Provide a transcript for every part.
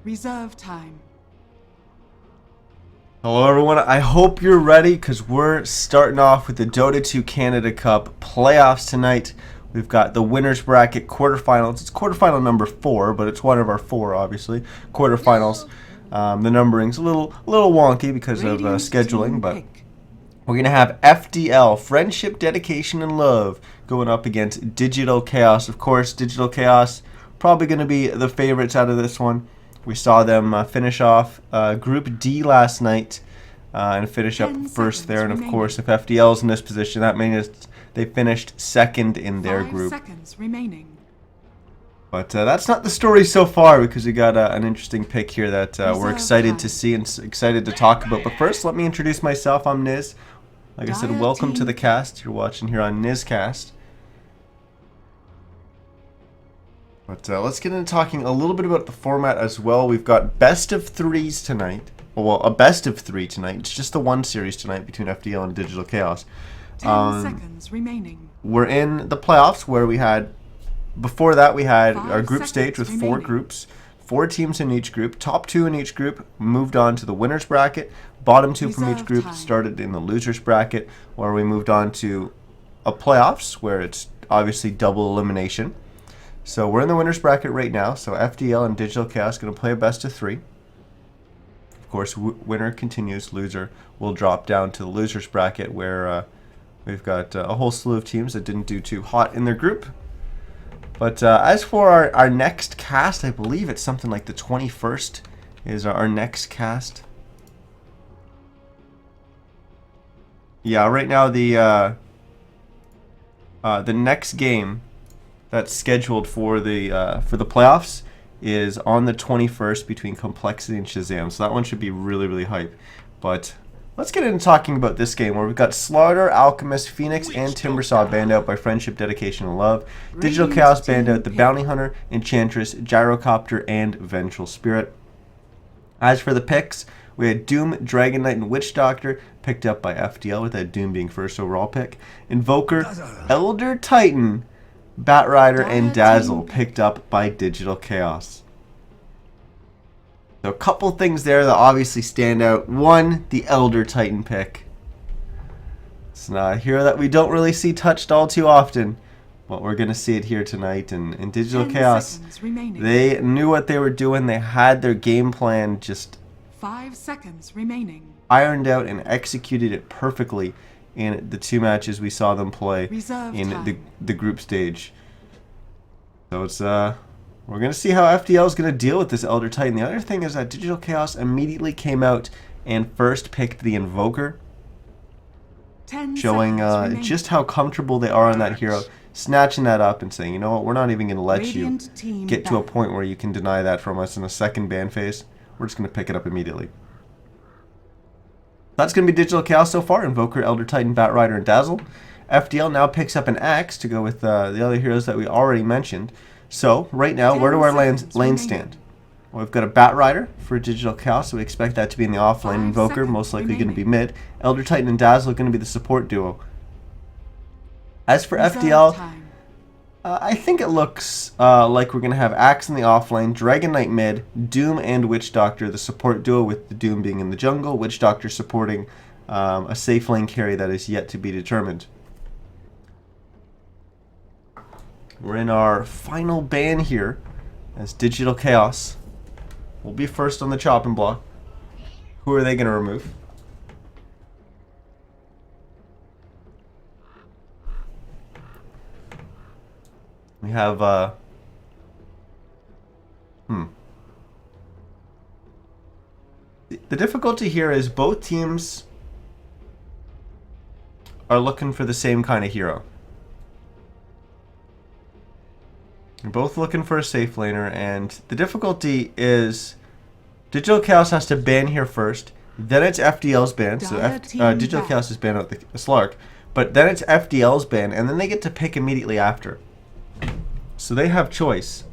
Reserve time. Hello everyone, I hope you're ready because we're starting off with the Dota 2 Canada Cup playoffs tonight. We've got the winners bracket quarterfinals. It's quarterfinal number 4, but it's one of our 4 obviously. Quarterfinals. The numbering's a little wonky because of scheduling, but we're going to have FDL, Friendship, Dedication, and Love, going up against Digital Chaos. Of course, Digital Chaos probably going to be the favorites out of this one. We saw them finish off Group D last night and finish up first there. And of course, if FDL's in this position, that means they finished second in their group. 5 seconds remaining. But that's not the story so far because we got an interesting pick here that we're excited to see and excited to talk about. But first, let me introduce myself. I'm Niz. Like I said, welcome to the cast. You're watching here on NizCast. But let's get into talking a little bit about the format as well. We've got best of 3s tonight. Well, a best of 3 tonight. It's just the one series tonight between FDL and Digital Chaos. 10 seconds remaining. We're in the playoffs where we had, before that we had our group stage with 4 groups. 4 teams in each group. Top 2 in each group moved on to the winners bracket. Bottom 2 from each group started in the losers bracket, where we moved on to a playoffs where it's obviously double elimination. So we're in the winners bracket right now. So FDL and Digital Chaos going to play a best of 3. Of course, winner continues. Loser will drop down to the losers bracket, where we've got a whole slew of teams that didn't do too hot in their group. But as for our next cast, I believe it's something like the 21st is our next cast. Yeah, right now the next game that's scheduled for the playoffs is on the 21st between Complexity and Shazam. So that one should be really hype. But let's get into talking about this game where we've got Slaughter, Alchemist, Phoenix, and Timbersaw banned out by Friendship, Dedication, and Love. Digital Chaos banned out the Bounty Hunter, Enchantress, Gyrocopter, and Vengeful Spirit. As for the picks, we had Doom, Dragon Knight, and Witch Doctor picked up by FDL, with that Doom being first overall pick. Invoker, Elder Titan, Batrider, and Dazzle picked up by Digital Chaos. So a couple things there that obviously stand out. One, the Elder Titan pick. It's not a hero that we don't really see touched all too often, but we're going to see it here tonight. And in Digital Chaos, they knew what they were doing. They had their game plan just 5 seconds remaining. Ironed out and executed it perfectly in the 2 matches we saw them play in the group stage. So it's we're going to see how FDL is going to deal with this Elder Titan. The other thing is that Digital Chaos immediately came out and first picked the Invoker, showing just how comfortable they are on that hero, snatching that up and saying, you know what, we're not even going to let you get to a point where you can deny that from us in a second ban phase. We're just going to pick it up immediately. That's going to be Digital Chaos so far. Invoker, Elder Titan, Batrider, and Dazzle. FDL now picks up an Axe to go with the other heroes that we already mentioned. So, right now, where do our lanes stand? Well, we've got a Batrider for Digital Chaos, so we expect that to be in the off lane. Invoker, most likely going to be mid. Elder Titan and Dazzle are going to be the support duo. As for FDL, I think it looks like we're going to have Axe in the off lane, Dragon Knight mid, Doom and Witch Doctor, the support duo, with the Doom being in the jungle, Witch Doctor supporting a safe lane carry that is yet to be determined. We're in our final ban here as Digital Chaos will be first on the chopping block. Who are they going to remove? We have, The difficulty here is both teams are looking for the same kind of hero. They're both looking for a safe laner, and the difficulty is Digital Chaos has to ban here first, then it's FDL's ban, so Digital Chaos is ban out the Slark, but then it's FDL's ban, and then they get to pick immediately after. So they have choice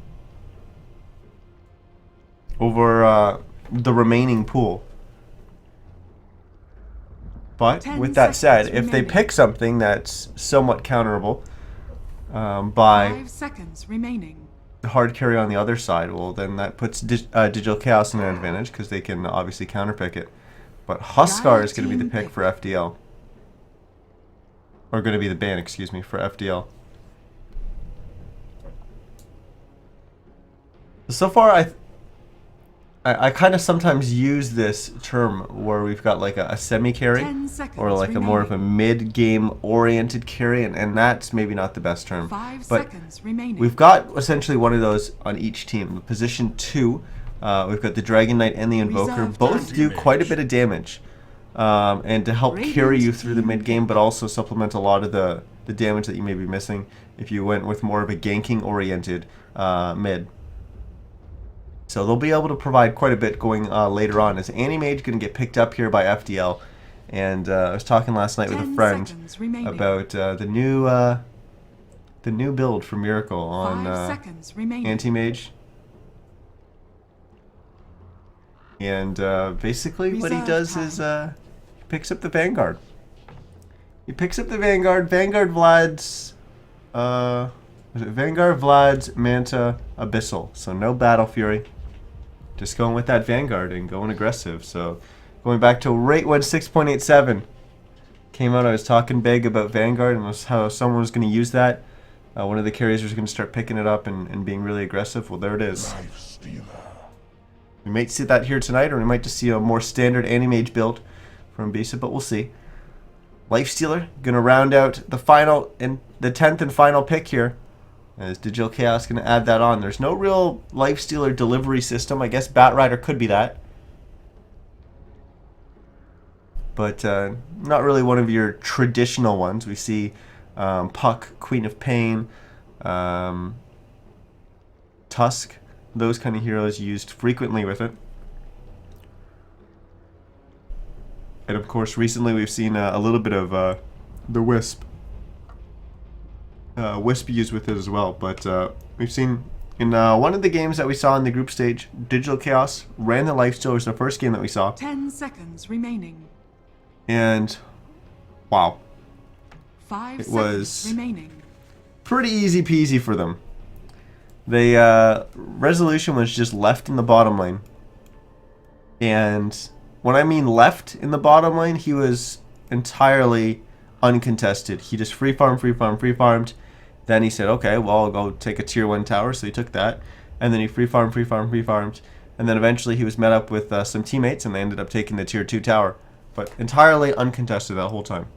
over the remaining pool. But with that said, if they pick something that's somewhat counterable by 5 seconds remaining. hard carry on the other side, well, then that puts Digital Chaos in an advantage because they can obviously counterpick it. But Huskar is going to be the pick for FDL. Or going to be the ban, excuse me, for FDL. So far, I kind of sometimes use this term where we've got like a semi-carry or like a more of a mid-game oriented carry, and that's maybe not the best term. But we've got essentially one of those on each team. Position 2, we've got the Dragon Knight and the Invoker. Both do quite a bit of damage, and to help carry you through the mid-game, but also supplement a lot of the damage that you may be missing if you went with more of a ganking oriented mid. So they'll be able to provide quite a bit going later on. As Animage going to get picked up here by FDL, and I was talking last night with a friend about the new build for Miracle on Anti-Mage, and basically what he does is he picks up the Vanguard. Vanguard Vlad's. Was it Vanguard, Vlad's, Manta, Abyssal? So no Battle Fury. Just going with that Vanguard and going aggressive. So going back to Ro8 6.87. Came out, I was talking big about Vanguard and how someone was going to use that. One of the carriers was going to start picking it up and being really aggressive. Well, there it is. We might see that here tonight, or we might just see a more standard Animage build from Bisa, but we'll see. Lifestealer going to round out the final and the 10th and final pick here. As Digital Chaos going to add that on. There's no real Lifestealer delivery system. I guess Batrider could be that. But not really one of your traditional ones. We see Puck, Queen of Pain, Tusk. Those kind of heroes used frequently with it. And of course, recently we've seen a little bit of the Wisp. Wisp used with it as well, but we've seen in one of the games that we saw in the group stage, Digital Chaos ran the Lifestealer. Was the first game that we saw. 10 seconds remaining. And wow, 5 it seconds was remaining. Pretty easy peasy for them. They Resolution was just left in the bottom lane, and when I mean left in the bottom lane, he was entirely uncontested. He just free farmed. Then he said, okay, well, I'll go take a tier 1 tower. So he took that. And then he free farmed. And then eventually he was met up with some teammates, and they ended up taking the tier 2 tower. But entirely uncontested that whole time.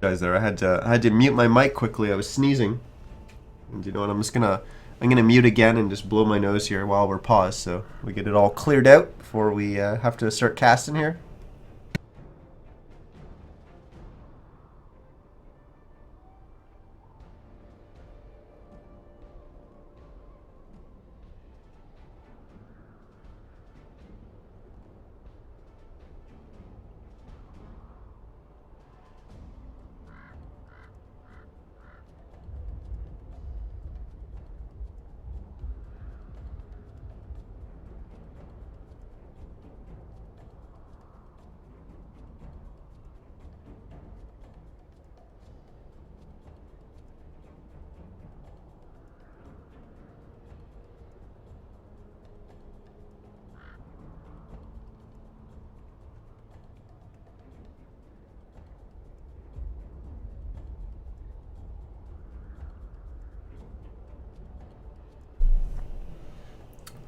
Guys, there, I had to mute my mic quickly. I was sneezing, and you know what? I'm gonna mute again and just blow my nose here while we're paused, so we get it all cleared out before we have to start casting here.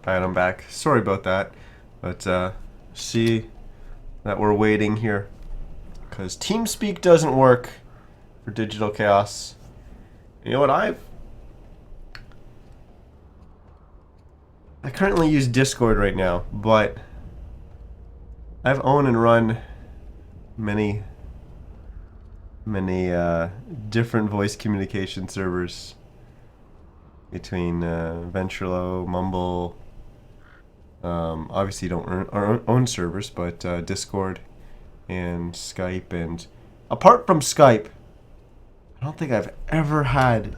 Alright, I'm back. Sorry about that, but see that we're waiting here because TeamSpeak doesn't work for Digital Chaos. You know what? I currently use Discord right now, but I've owned and run many different voice communication servers between Ventrilo, Mumble. Obviously, you don't earn our own servers, but Discord and Skype. And apart from Skype, I don't think I've ever had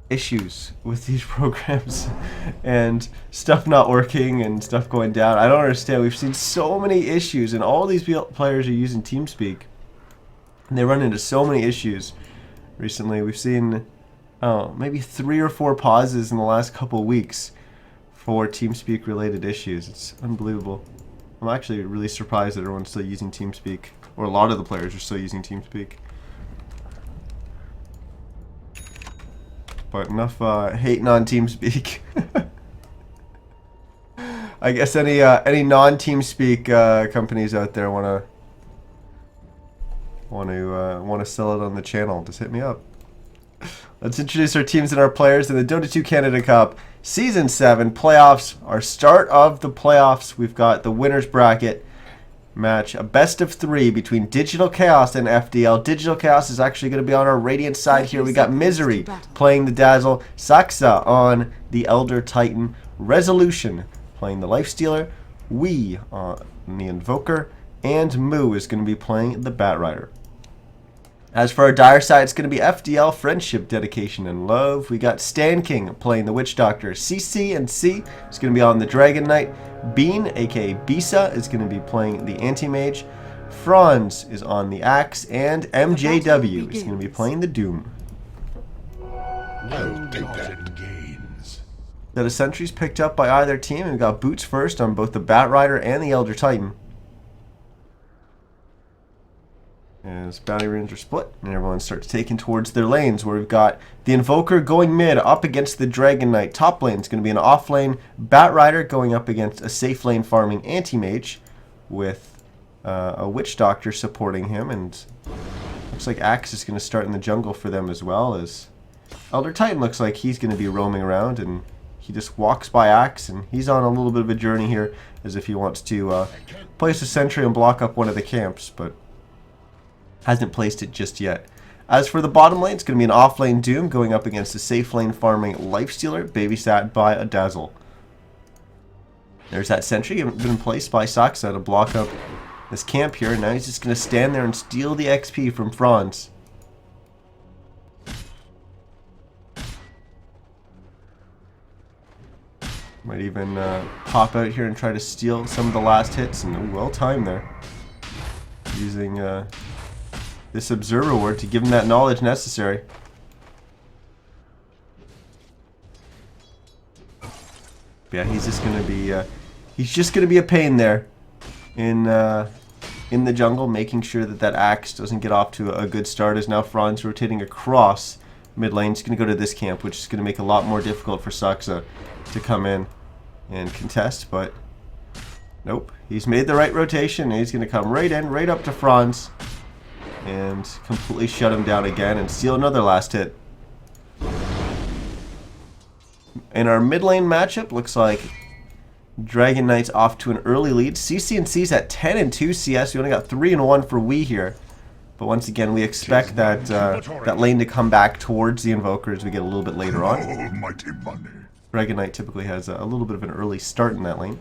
issues with these programs and stuff not working and stuff going down. I don't understand. We've seen so many issues, and all these players are using TeamSpeak, and they run into so many issues recently. We've seen maybe 3 or 4 pauses in the last couple weeks for TeamSpeak related issues. It's unbelievable. I'm actually really surprised that everyone's still using TeamSpeak, or a lot of the players are still using TeamSpeak. But enough hating on TeamSpeak. I guess any non-TeamSpeak companies out there want to sell it on the channel, just hit me up. Let's introduce our teams and our players in the Dota 2 Canada Cup Season 7 playoffs. Our start of the playoffs, we've got the winners bracket match, a best of 3 between Digital Chaos and FDL. Digital Chaos is actually going to be on our Radiant side here. We got Misery playing the Dazzle, Saxa on the Elder Titan, Resolution playing the Lifestealer, We on the Invoker, and Moo is going to be playing the Batrider. As for our dire side, it's going to be FDL, Friendship, Dedication, and Love. We got Stan King playing the Witch Doctor. CC and C is going to be on the Dragon Knight. Bean, aka Bisa, is going to be playing the Anti-Mage. Franz is on the Axe. And MJW is going to be playing the Doom. Set of sentries picked up by either team. And we've got Boots first on both the Batrider and the Elder Titan. As bounty runes are split, and everyone starts taking towards their lanes, where we've got the Invoker going mid up against the Dragon Knight. Top lane is going to be an off lane Batrider going up against a safe lane farming Anti-Mage with a Witch Doctor supporting him, and looks like Axe is going to start in the jungle for them as well, as Elder Titan looks like he's going to be roaming around, and he just walks by Axe, and he's on a little bit of a journey here as if he wants to place a sentry and block up one of the camps, but hasn't placed it just yet. As for the bottom lane, it's going to be an off-lane Doom going up against a safe lane farming Lifestealer, babysat by a Dazzle. There's that sentry been placed by Saxa to block up this camp here. Now he's just going to stand there and steal the XP from Franz. Might even pop out here and try to steal some of the last hits, and well timed there. Using this Observer Ward to give him that knowledge necessary. Yeah, he's just gonna be a pain there in the jungle, making sure that that Axe doesn't get off to a good start. As now Franz rotating across mid lane. He's gonna go to this camp, which is gonna make it a lot more difficult for Saxa to come in and contest, but nope. He's made the right rotation, and he's gonna come right in, right up to Franz, and completely shut him down again and steal another last hit. In our mid lane matchup, looks like Dragon Knight's off to an early lead. CC and C's at 10 and 2 CS. We only got 3 and 1 for We here. But once again, we expect that that lane to come back towards the Invoker as we get a little bit later on. Dragon Knight typically has a little bit of an early start in that lane.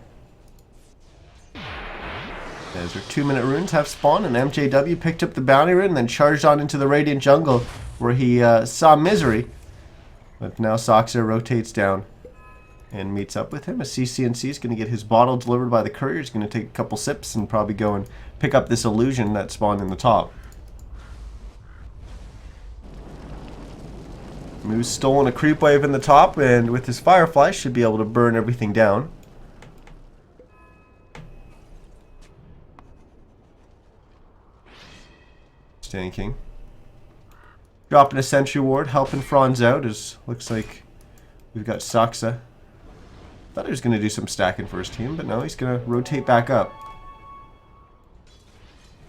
As our 2-minute runes have spawned, and MJW picked up the bounty rune and then charged on into the Radiant jungle where he saw Misery. But now Saxa rotates down and meets up with him. A CCNC is going to get his bottle delivered by the courier. He's going to take a couple sips and probably go and pick up this illusion that spawned in the top. Moo's stolen a creep wave in the top, and with his Firefly should be able to burn everything down. Standing King dropping a sentry ward, helping Franz out, as looks like we've got Saxa. Thought he was going to do some stacking for his team, but no, he's going to rotate back up.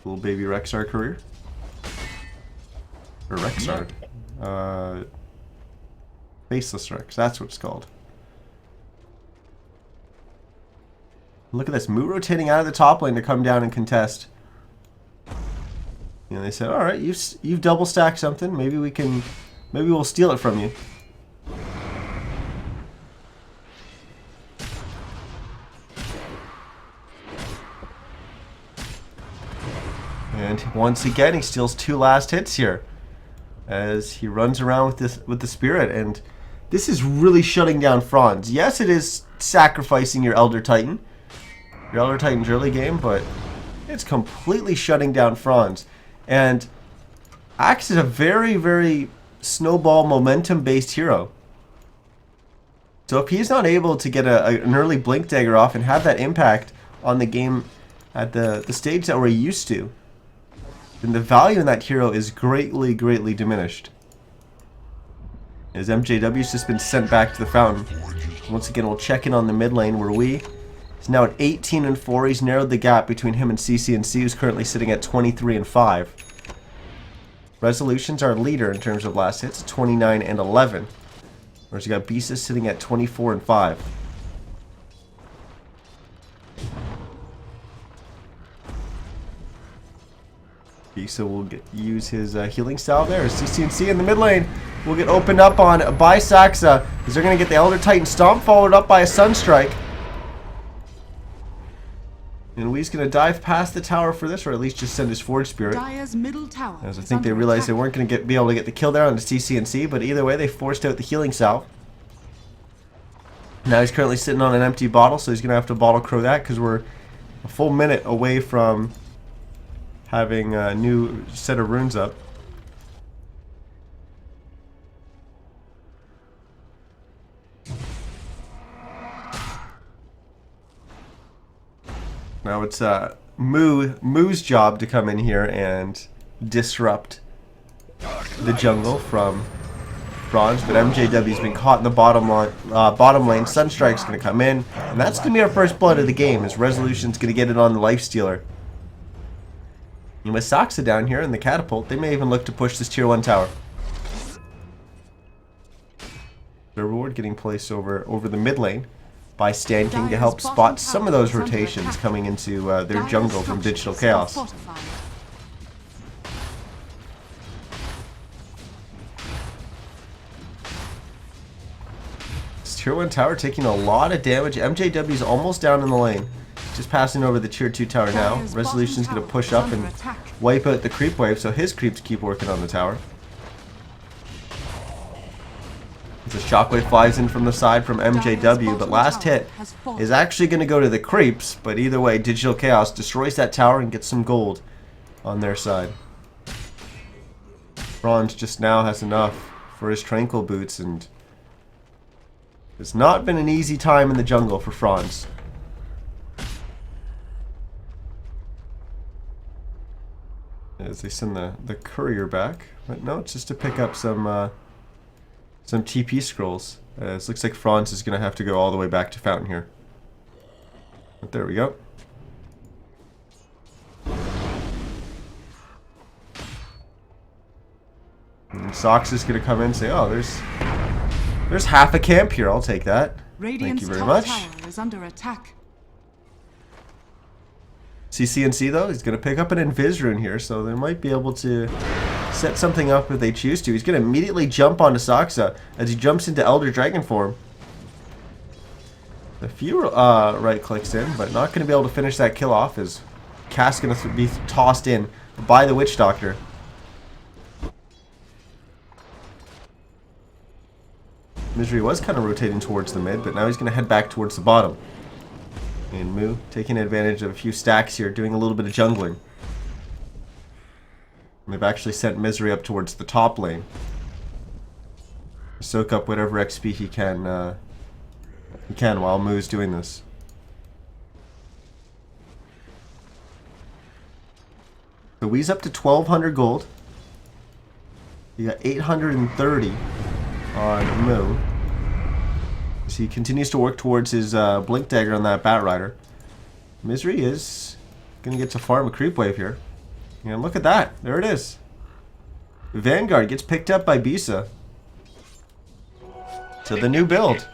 Little baby Rexar courier. Or Rexar. Faceless Rex, that's what it's called. Look at this, Moo rotating out of the top lane to come down and contest. You know, they said, all right, you've double stacked something. Maybe we'll steal it from you. And once again, he steals 2 last hits here as he runs around with the Spirit, and this is really shutting down Franz. Yes, it is sacrificing your Elder Titan, Titan's early game, but it's completely shutting down Franz. And Axe is a very, very snowball momentum-based hero. So if he's not able to get an early Blink Dagger off and have that impact on the game at the stage that we're used to, then the value in that hero is greatly, greatly diminished. As MJW's just been sent back to the fountain. Once again, we'll check in on the mid lane where he's now at 18-4. He's narrowed the gap between him and CCNC, who's currently sitting at 23-5. Resolution's our leader in terms of last hits, 29-11. Whereas you got Bisa sitting at 24-5. Bisa will use his healing style there. CCNC in the mid lane will get opened up on by Saxa, as they're going to get the Elder Titan Stomp, followed up by a Sunstrike. And Wee's going to dive past the tower for this, or at least just send his Forge Spirit. Dire's middle tower as I think they realized they weren't going to be able to get the kill there on the CCNC, but either way, they forced out the healing salve. Now he's currently sitting on an empty bottle, so he's going to have to bottle crow that, because we're a full minute away from having a new set of runes up. Now it's Moo's job to come in here and disrupt the jungle from Franz, but MJW's been caught in the bottom lane. Sunstrike's going to come in, and that's going to be our first blood of the game, as Resolution's going to get it on the Lifestealer. And with Saxa down here in the catapult, they may even look to push this tier 1 tower. The reward getting placed over the mid lane by Stan King to help spot some of those rotations coming into their jungle from Digital Chaos. This tier 1 tower taking a lot of damage. MJW's almost down in the lane. Just passing over the tier 2 tower now. Resolution's going to push up and wipe out the creep wave, so his creeps keep working on the tower. The shockwave flies in from the side from MJW, but last hit is actually going to go to the creeps, but either way, Digital Chaos destroys that tower and gets some gold on their side. Franz just now has enough for his Tranquil Boots, and it's not been an easy time in the jungle for Franz. As they send the courier back, but no, it's just to pick up some TP scrolls. It looks like Franz is going to have to go all the way back to Fountain here. But there we go. And Sox is going to come in and say, "Oh, there's half a camp here. I'll take that. Thank you very much." Tower is under attack. CCNC though, he's going to pick up an Invis rune here, so they might be able to set something up if they choose to. He's going to immediately jump onto Saxa as he jumps into Elder Dragon form. A few right clicks in, but not going to be able to finish that kill off, as Cass going to be tossed in by the Witch Doctor. Misery was kind of rotating towards the mid, but now he's going to head back towards the bottom. And Moo taking advantage of a few stacks here, doing a little bit of jungling. And they've actually sent Misery up towards the top lane. Soak up whatever XP he can while Moo's doing this. So Wee's up to 1,200 gold. You got 830 on Moo. So he continues to work towards his Blink Dagger on that Bat Rider. Misery is going to get to farm a creep wave here. And look at that. There it is. Vanguard gets picked up by Bisa. To the new build.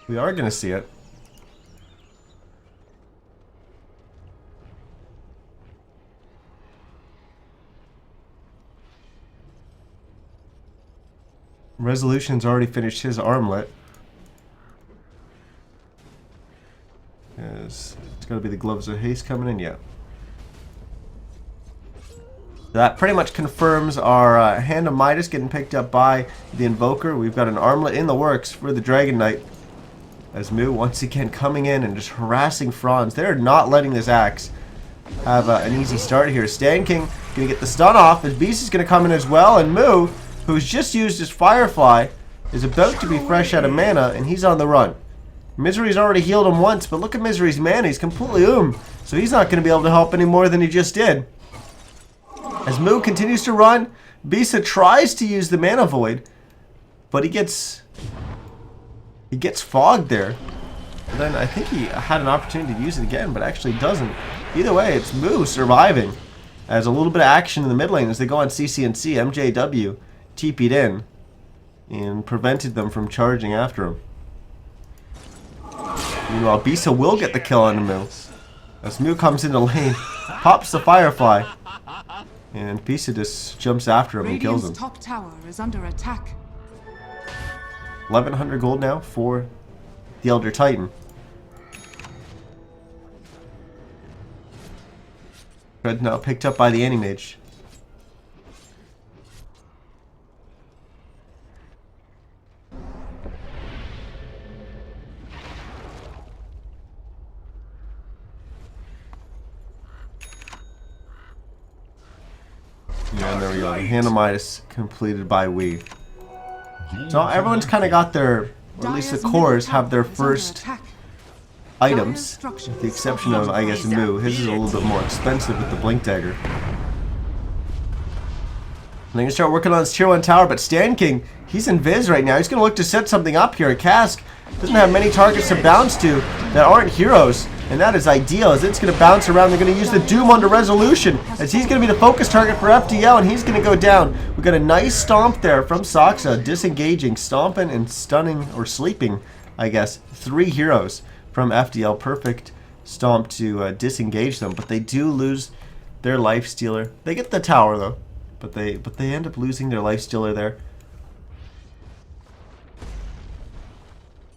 We are going to see it. Resolution's already finished his armlet. It's got to be the Gloves of Haste coming in, yeah. That pretty much confirms our Hand of Midas getting picked up by the Invoker. We've got an armlet in the works for the Dragon Knight. As Mu once again coming in and just harassing Franz. They're not letting this axe have an easy start here. Stan King going to get the stun off as Beast is going to come in as well. And Mu, who's just used his Firefly, is about to be fresh out of mana and he's on the run. Misery's already healed him once, but look at Misery's mana. He's completely so he's not going to be able to help any more than he just did. As Mu continues to run, Bisa tries to use the Mana Void, but he gets fogged there. And then I think he had an opportunity to use it again, but actually doesn't. Either way, it's Mu surviving. As a little bit of action in the mid lane as they go on CC&C, MJW TP'd in and prevented them from charging after him. Meanwhile, Bisa will get the kill on Mu. As Mu comes into lane, pops the Firefly. And Bisa just jumps after him and kills him. Top tower is under attack. 1100 gold now for the Elder Titan. Red now picked up by the Animage. Yeah, there we go. Hand of Midas completed by Wii. So everyone's kind of got their, or at least the cores have their first items, with the exception of, I guess, Mu. His is a little bit more expensive with the Blink Dagger. And they're going to start working on his tier 1 tower, but Stan King, he's in Viz right now. He's going to look to set something up here. Cask doesn't have many targets to bounce to that aren't heroes, and that is ideal as it's going to bounce around. They're going to use the Doom under Resolution as he's going to be the focus target for FDL, and he's going to go down. We've got a nice stomp there from Saksa, disengaging, stomping, and stunning, or sleeping, I guess, 3 heroes from FDL. Perfect stomp to disengage them, but they do lose their life stealer. They get the tower though, but they end up losing their life stealer there.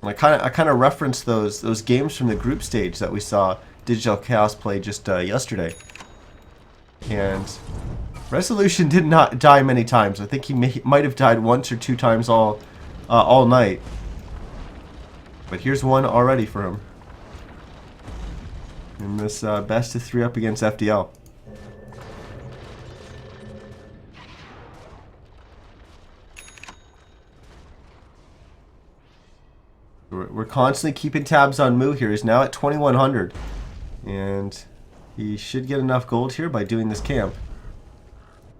And I kind of referenced those games from the group stage that we saw Digital Chaos play just yesterday. And Resolution did not die many times. I think he might have died once or 2 times all night. But here's one already for him in this best of 3 up against FDL. We're constantly keeping tabs on Mu here. He's now at 2100. And he should get enough gold here by doing this camp.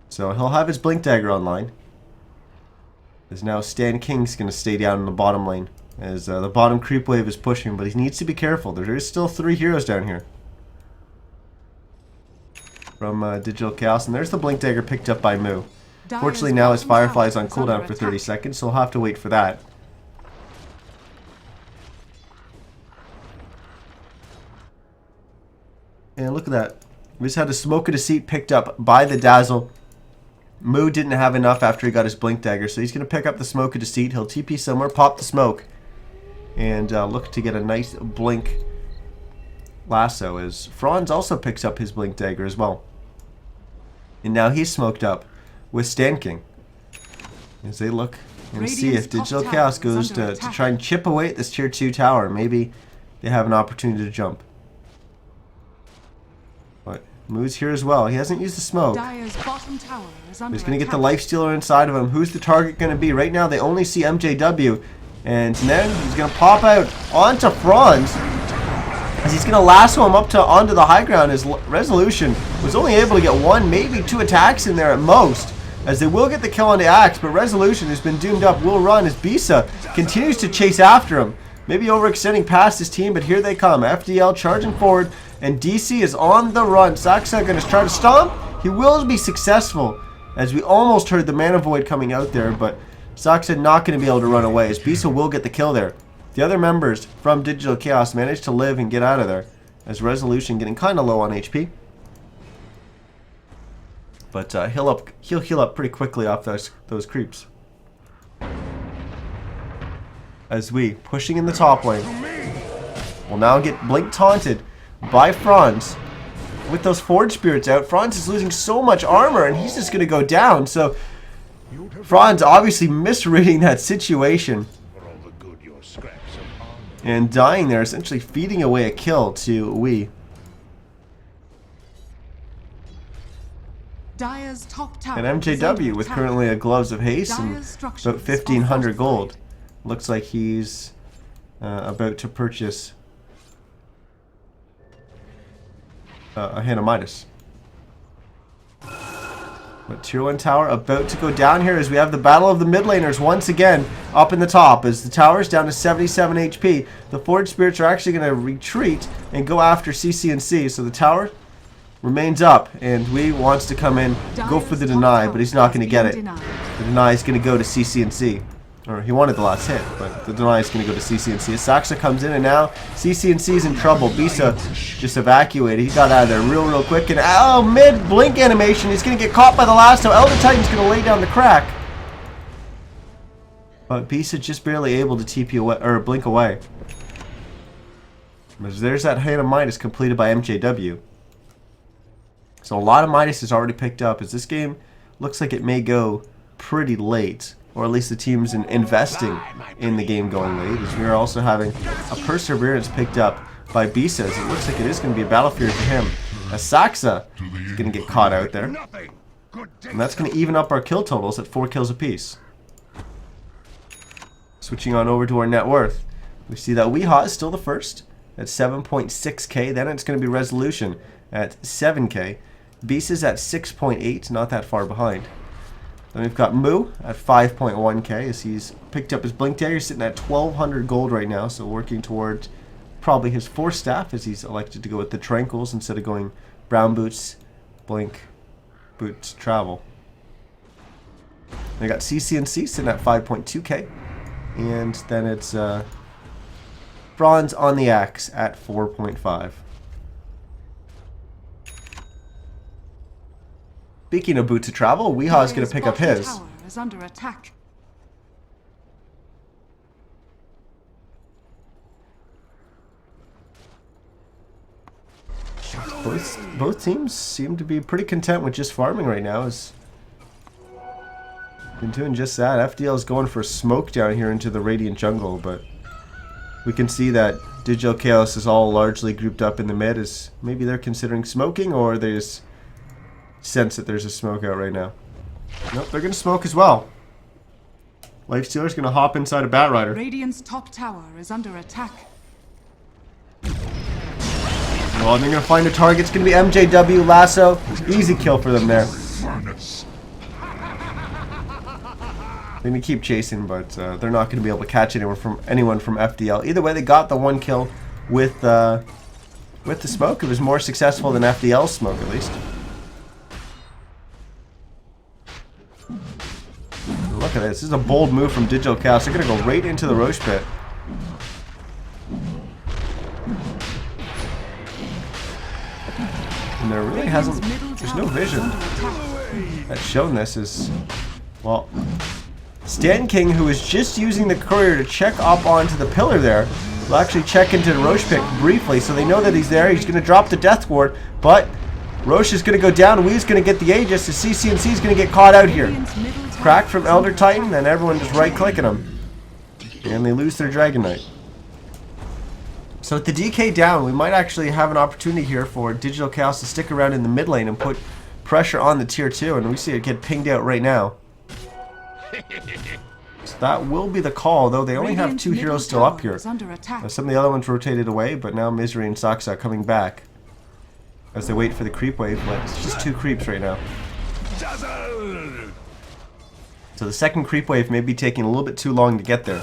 So he'll have his Blink Dagger online. As now Stan King's going to stay down in the bottom lane. As the bottom creep wave is pushing. But he needs to be careful. There is still 3 heroes down here. From Digital Chaos. And there's the Blink Dagger picked up by Mu. Fortunately now his Firefly is on cooldown for 30 seconds. So he'll have to wait for that. And look at that. We just had a Smoke of Deceit picked up by the Dazzle. Mu didn't have enough after he got his Blink Dagger, so he's going to pick up the Smoke of Deceit. He'll TP somewhere, pop the smoke, and look to get a nice Blink lasso as Franz also picks up his Blink Dagger as well. And now he's smoked up with Stan King. As they look and see if Digital Chaos goes to try and chip away at this tier 2 tower. Maybe they have an opportunity to jump. But Mu's here as well. He hasn't used the smoke. He's going to get the life stealer inside of him. Who's the target going to be? Right now they only see MJW. And then he's going to pop out onto Franz. As he's going to lasso him onto the high ground. His Resolution was only able to get 1, maybe 2 attacks in there at most. As they will get the kill on the Axe. But Resolution, who's been doomed up, will run as Bisa continues to chase after him. Maybe overextending past his team, but here they come. FDL charging forward. And DC is on the run. Saksa going to try to stomp. He will be successful. As we almost heard the Mana Void coming out there. But Saksa not going to be able to run away. As Bisa will get the kill there. The other members from Digital Chaos managed to live and get out of there. As Resolution getting kind of low on HP. But he'll heal up pretty quickly off those creeps. As we pushing in the top lane. Will now get Blink taunted by Franz. with those Forge Spirits out, Franz is losing so much armor, and he's just going to go down. So Franz obviously misreading that situation and dying there, essentially feeding away a kill to Wee. Dire's top tower And MJW with currently a Gloves of Haste and about 1,500 gold. Looks like he's about to purchase a Hand of Midas. But tier 1 tower about to go down here as we have the battle of the mid laners once again up in the top. As the tower's down to 77 HP, the Forge Spirits are actually going to retreat and go after CCNC. So the tower remains up, and Wee wants to come in, go for the deny, but he's not going to get it. The deny is going to go to CCNC. Or he wanted the last hit, but the deny is going to go to CCNC. Saxa comes in, and now CCNC's in trouble. Bisa just evacuated. He got out of there real quick. And oh, mid blink animation. He's going to get caught by the last. So Elder Titan's going to lay down the crack. But Bisa just barely able to TP away, or blink away. But there's that Hand of Midas completed by MJW. So a lot of Midas is already picked up, as this game looks like it may go pretty late. Or at least the team's investing in the game going late, as we are also having a Perseverance picked up by Bisa. It looks like it is going to be a battlefield for him. As Saxa is going to get caught out there. And that's going to even up our kill totals at 4 kills apiece. Switching on over to our net worth. We see that Weehaw is still the first at 7.6k. Then it's going to be Resolution at 7k. Bisa's at 6.8, not that far behind. Then we've got Moo at 5.1k as he's picked up his Blink Dagger. He's sitting at 1,200 gold right now, so working toward probably his 4th staff as he's elected to go with the Tranquils instead of going Brown Boots, Blink, Boots, Travel. They got CCNC sitting at 5.2k, and then it's Bronze on the Axe at 4.5. Speaking of Boots of Travel, Weehaw is going to pick up his. Tower is under attack. Both teams seem to be pretty content with just farming right now. Been doing just that. FDL is going for a smoke down here into the Radiant Jungle, but we can see that Digital Chaos is all largely grouped up in the mid. As maybe they're considering smoking, or they just sense that there's a smoke out right now. Nope, they're going to smoke as well. Lifestealer's going to hop inside a Bat Rider. Radiant's top tower is under attack. Well, they're going to find a target. It's going to be MJW Lasso. Easy kill for them there. They're going to keep chasing, but they're not going to be able to catch anyone from FDL. Either way, they got the 1 kill with the smoke. It was more successful than FDL's smoke, at least. Look at this. This is a bold move from Digital Chaos. They're going to go right into the Roche pit. And there really hasn't... There's no vision that's shown this is... Well, Stan King, who is just using the courier to check up onto the pillar there, will actually check into the Roche pit briefly, so they know that he's there. He's going to drop the Death Ward, but Roche is going to go down. Wee's going to get the Aegis. The CCNC is going to get caught out here. Crack from Elder Titan, and everyone just right-clicking them. And they lose their Dragon Knight. So with the DK down, we might actually have an opportunity here for Digital Chaos to stick around in the mid lane and put pressure on the tier 2, and we see it get pinged out right now. So that will be the call, though they only have 2 heroes still up here. Some of the other ones rotated away, but now Misery and Saxa coming back as they wait for the creep wave, but it's just 2 creeps right now. So the second creep wave may be taking a little bit too long to get there.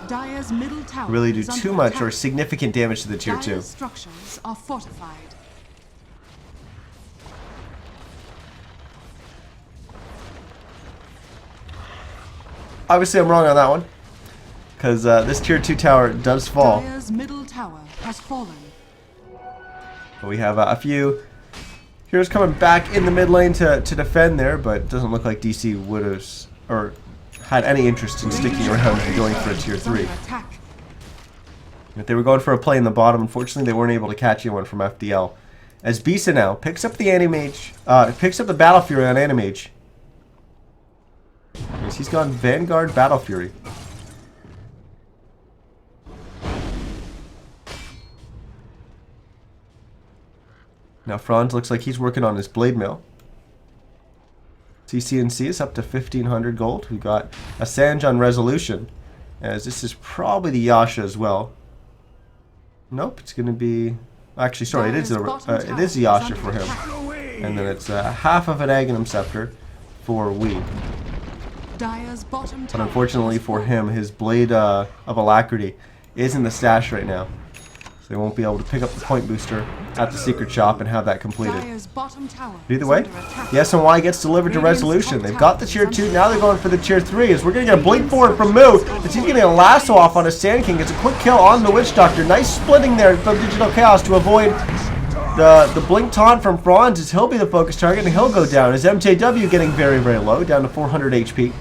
Dire's middle tower Really do too much or significant damage to the tier 2. Dire's structures are fortified. Obviously I'm wrong on that one, because this tier 2 tower does fall. Dire's middle tower has fallen. But we have a few heroes coming back in the mid lane to defend there, but it doesn't look like DC would have or had any interest in sticking around and going for a tier 3. If they were going for a play in the bottom, unfortunately they weren't able to catch anyone from FDL As Bisa now picks up the Animage, picks up the Battle Fury on Animage. Yes, he's gone Vanguard Battle Fury. Now Franz looks like he's working on his Blade Mail. CCNC is up to 1,500 gold. We've got a Sanj on Resolution, as this is probably the Yasha as well. Nope, it's going to be... Actually, sorry, it is the Yasha for him. And then it's half of an Aghanim Scepter for Wee. But unfortunately for him, his Blade of Alacrity is in the stash right now. So they won't be able to pick up the point booster at the secret shop and have that completed. But either way, the SNY gets delivered to Resolution. They've got the tier 2, now they're going for the tier 3. As we're going to get a blink forward from Moo, as he's getting a lasso off on a Sand King. It's a quick kill on the Witch Doctor. Nice splitting there from Digital Chaos to avoid the blink taunt from Franz, as he'll be the focus target and he'll go down. As MJW getting very, very low, down to 400 HP.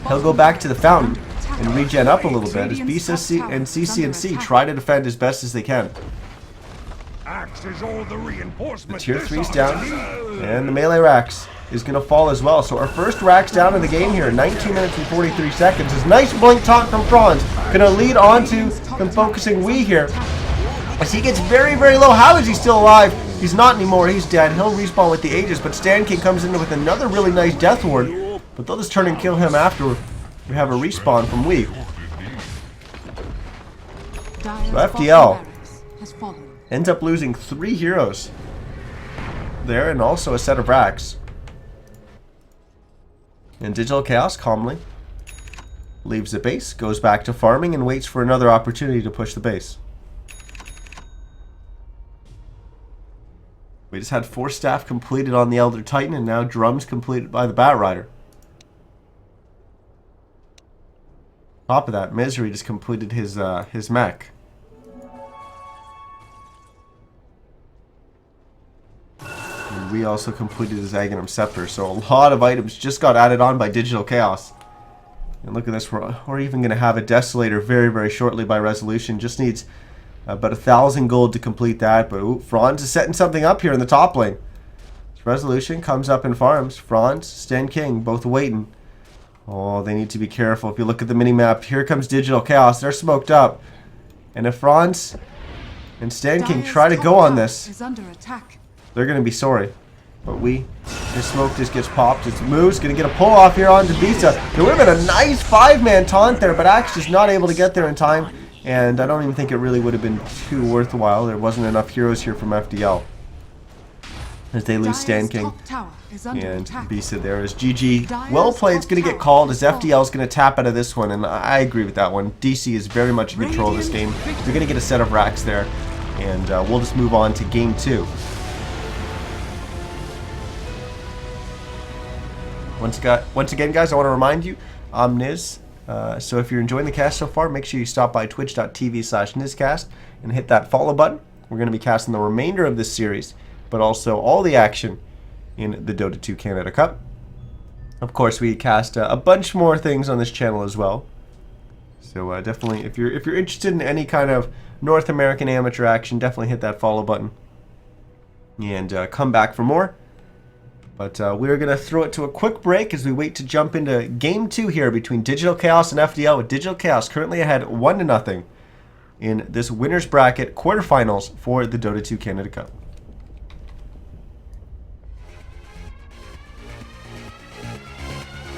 He'll go back to the fountain and regen up a little bit as Bisa and CCNC try to defend as best as they can. The tier 3's down, and the melee Rax is going to fall as well. So our first Rax down in the game here, 19 minutes and 43 seconds. Is nice blink taunt from Franz, going to lead on to them focusing Wee here. As he gets very, very low. How is he still alive? He's not anymore, he's dead. He'll respawn with the Aegis, but Stan King comes in with another really nice Death Ward. But they'll just turn and kill him after we have a respawn from Wee. So FDL ends up losing 3 heroes there and also a set of racks. And Digital Chaos calmly leaves the base, goes back to farming, and waits for another opportunity to push the base. We just had 4 staff completed on the Elder Titan, and now drums completed by the Bat Rider. Top of that, Misery just completed his mech. And we also completed his Aghanim Scepter, so a lot of items just got added on by Digital Chaos. And look at this, we're even going to have a Desolator very, very shortly by Resolution. Just needs about 1,000 gold to complete that, but ooh, Franz is setting something up here in the top lane. Resolution comes up and farms. Franz, Stan King, both waiting. Oh, they need to be careful. If you look at the mini-map, here comes Digital Chaos. They're smoked up. And if Franz and Stan King try to go on this, they're going to be sorry. But his smoke just gets popped. It's Moose going to get a pull-off here onto Bisa. There would have been a nice 5-man taunt there, but Axe just not able to get there in time. And I don't even think it really would have been too worthwhile. There wasn't enough heroes here from FDL. As they lose Stan King and Bisa there as GG. Well played is going to get called as FDL is going to tap out of this one, and I agree with that one. DC is very much in control of this game. They're going to get a set of racks there, and we'll just move on to game 2. Once again, guys, I want to remind you, I'm Niz. So if you're enjoying the cast so far, make sure you stop by twitch.tv/NizCast and hit that follow button. We're going to be casting the remainder of this series, but also all the action in the Dota 2 Canada Cup. Of course, we cast a bunch more things on this channel as well. So definitely, if you're interested in any kind of North American amateur action, definitely hit that follow button and come back for more. But we're going to throw it to a quick break as we wait to jump into Game 2 here between Digital Chaos and FDL, with Digital Chaos currently ahead 1-0 in this winner's bracket quarterfinals for the Dota 2 Canada Cup.